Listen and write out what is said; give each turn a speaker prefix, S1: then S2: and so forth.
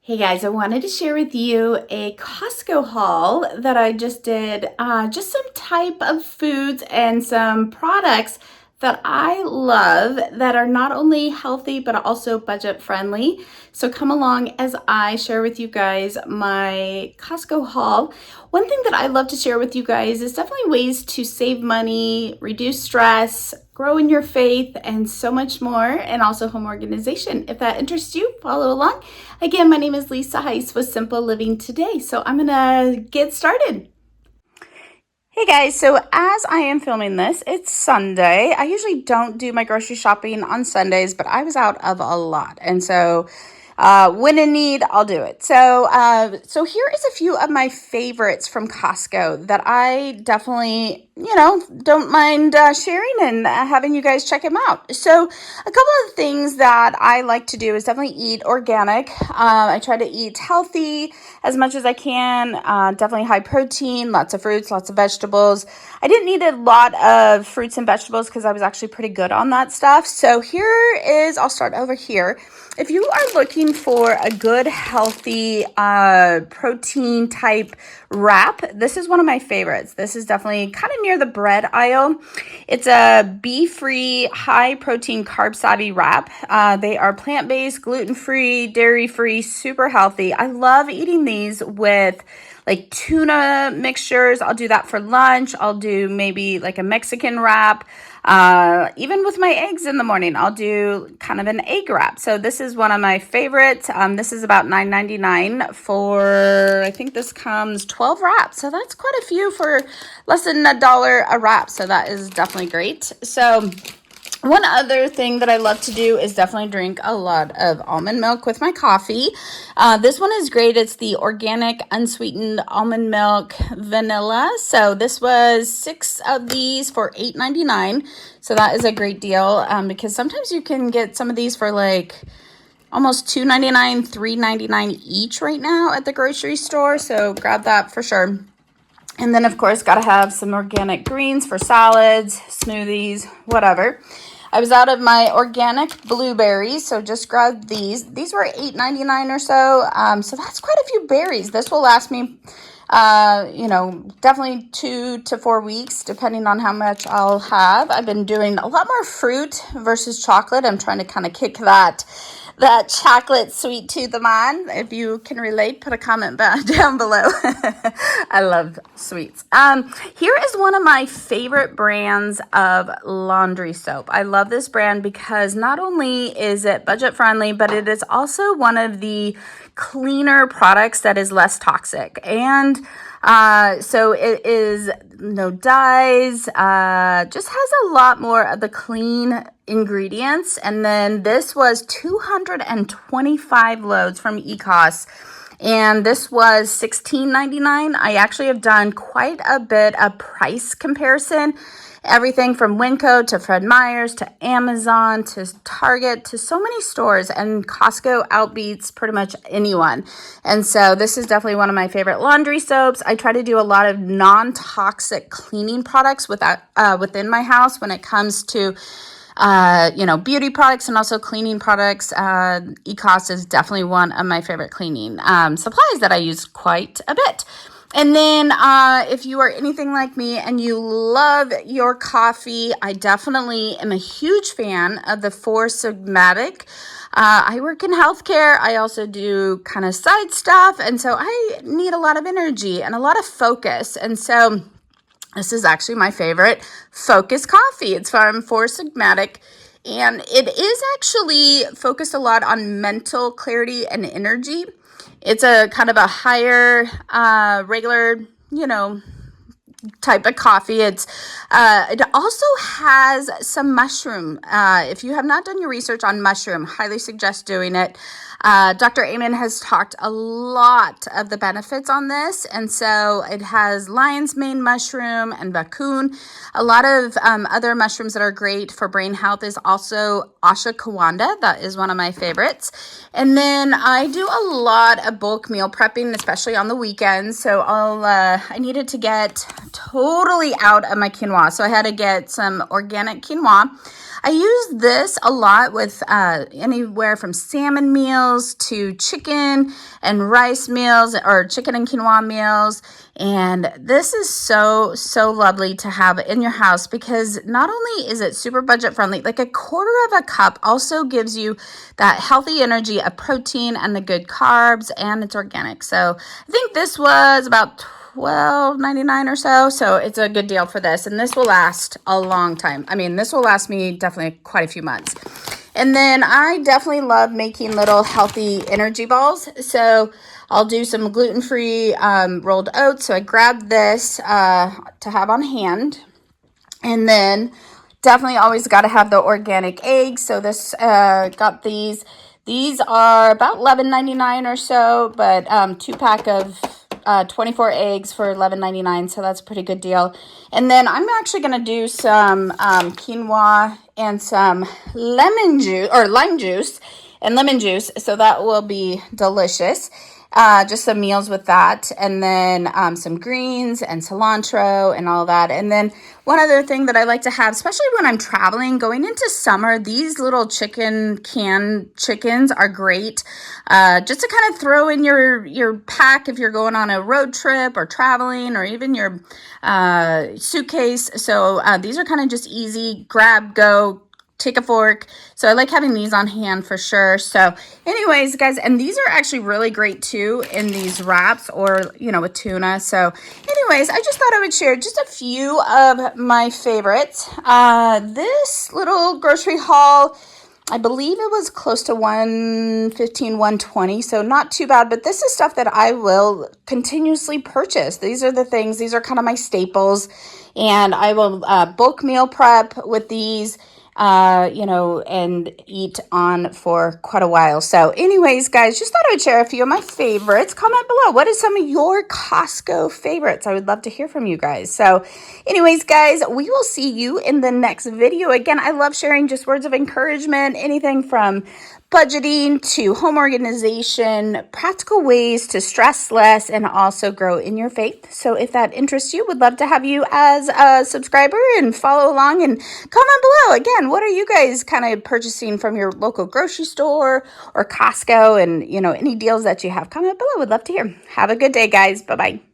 S1: Hey guys, I wanted to share with you a Costco haul that I just did. Just some type of foods and some products that I love that are not only healthy but also budget friendly. So come along as I share with you guys my Costco haul. One thing that I love to share with you guys is definitely ways to save money, reduce stress, grow in your faith, and so much more, and also home organization. If that interests you, follow along. Again, my name is Lisa Heiss with Simple Living Today, so I'm gonna get started. Hey guys, so as I am filming this, it's Sunday. I usually don't do my grocery shopping on Sundays, but I was out of a lot. And so when in need, I'll do it. So here is a few of my favorites from Costco that I definitely, don't mind sharing and having you guys check them out. So a couple of things that I like to do is definitely eat organic. I try to eat healthy as much as I can. Definitely high protein, lots of fruits, lots of vegetables. I didn't eat a lot of fruits and vegetables because I was actually pretty good on that stuff. So I'll start over here. If you are looking for a good, healthy protein type wrap, this is one of my favorites. This is definitely kind of near the bread aisle. It's a beef-free, high-protein, carb-savvy wrap. They are plant-based, gluten-free, dairy-free, super healthy. I love eating these with like tuna mixtures. I'll do that for lunch. I'll do maybe like a Mexican wrap. Even with my eggs in the morning, I'll do kind of an egg wrap. So this is one of my favorites. This is about $9.99 for, I think this comes 12 wraps. So that's quite a few for less than $1 a wrap. So that is definitely great. So one other thing that I love to do is definitely drink a lot of almond milk with my coffee. This one is great. It's the organic unsweetened almond milk vanilla. So this was 6 of these for $8.99. So that is a great deal because sometimes you can get some of these for like almost $2.99, $3.99 each right now at the grocery store. So grab that for sure. And then, of course, got to have some organic greens for salads, smoothies, whatever. I was out of my organic blueberries, so just grabbed these. These were $8.99 or so, so that's quite a few berries. This will last me, definitely 2 to 4 weeks, depending on how much I'll have. I've been doing a lot more fruit versus chocolate. I'm trying to kind of kick that chocolate sweet tooth of mine. If you can relate, put a comment down below. I love sweets. Here is one of my favorite brands of laundry soap. I love this brand because not only is it budget friendly, but it is also one of the cleaner products that is less toxic. And so it is no dyes, just has a lot more of the clean ingredients. And then this was 225 loads from Ecos. And this was $16.99. I actually have done quite a bit of price comparison. Everything from Winco to Fred Meyer's to Amazon to Target to so many stores, and Costco outbeats pretty much anyone. And so this is definitely one of my favorite laundry soaps. I try to do a lot of non-toxic cleaning products within my house when it comes to beauty products and also cleaning products. Ecos is definitely one of my favorite cleaning supplies that I use quite a bit. And then if you are anything like me and you love your coffee, I definitely am a huge fan of the Four Sigmatic. I work in healthcare. I also do kind of side stuff. And so I need a lot of energy and a lot of focus. And so this is actually my favorite Focus coffee. It's from Four Sigmatic. And it is actually focused a lot on mental clarity and energy. It's a kind of a higher, regular, type of coffee. It also has some mushroom. If you have not done your research on mushroom, highly suggest doing it. Dr. Amen has talked a lot of the benefits on this, and so it has lion's mane mushroom and raccoon. A lot of other mushrooms that are great for brain health is also ashwagandha. That is one of my favorites. And then I do a lot of bulk meal prepping, especially on the weekends. So I needed to get totally out of my quinoa, so I had to get some organic quinoa. I use this a lot with anywhere from salmon meals meals to chicken and rice meals, or chicken and quinoa meals. And this is so, so lovely to have in your house, because not only is it super budget friendly, like a quarter of a cup also gives you that healthy energy of protein and the good carbs, and it's organic. So I think this was about $12.99 or so. So it's a good deal for this. And this will last a long time. I mean, this will last me definitely quite a few months. And then I definitely love making little healthy energy balls. So I'll do some gluten-free rolled oats. So I grabbed this to have on hand. And then definitely always got to have the organic eggs. So this got these. These are about $11.99 or so, but 2-pack of 24 eggs for $11.99, so that's a pretty good deal. And then I'm actually going to do some quinoa and some lemon juice, or lime juice and lemon juice, so that will be delicious. Just some meals with that, and then some greens and cilantro and all that. And then one other thing that I like to have, especially when I'm traveling, going into summer, these little canned chickens are great. Just to kind of throw in your pack if you're going on a road trip or traveling, or even your suitcase. So these are kind of just easy, grab, go, take a fork. So I like having these on hand for sure. So anyways, guys, and these are actually really great too in these wraps, or, you know, with tuna. So anyways, I just thought I would share just a few of my favorites. This little grocery haul, I believe it was close to $115, $120, so not too bad. But this is stuff that I will continuously purchase. These are the things, these are kind of my staples. And I will bulk meal prep with these, you know, and eat on for quite a while. So anyways, guys, just thought I would share a few of my favorites. Comment below, what is some of your Costco favorites? I would love to hear from you guys. So anyways, guys, we will see you in the next video. Again, I love sharing just words of encouragement, anything from budgeting to home organization, practical ways to stress less and also grow in your faith. So if that interests you, would love to have you as a subscriber and follow along, and comment below. Again, what are you guys kind of purchasing from your local grocery store or Costco, and, you know, any deals that you have? Comment below. Would love to hear. Have a good day, guys. Bye-bye.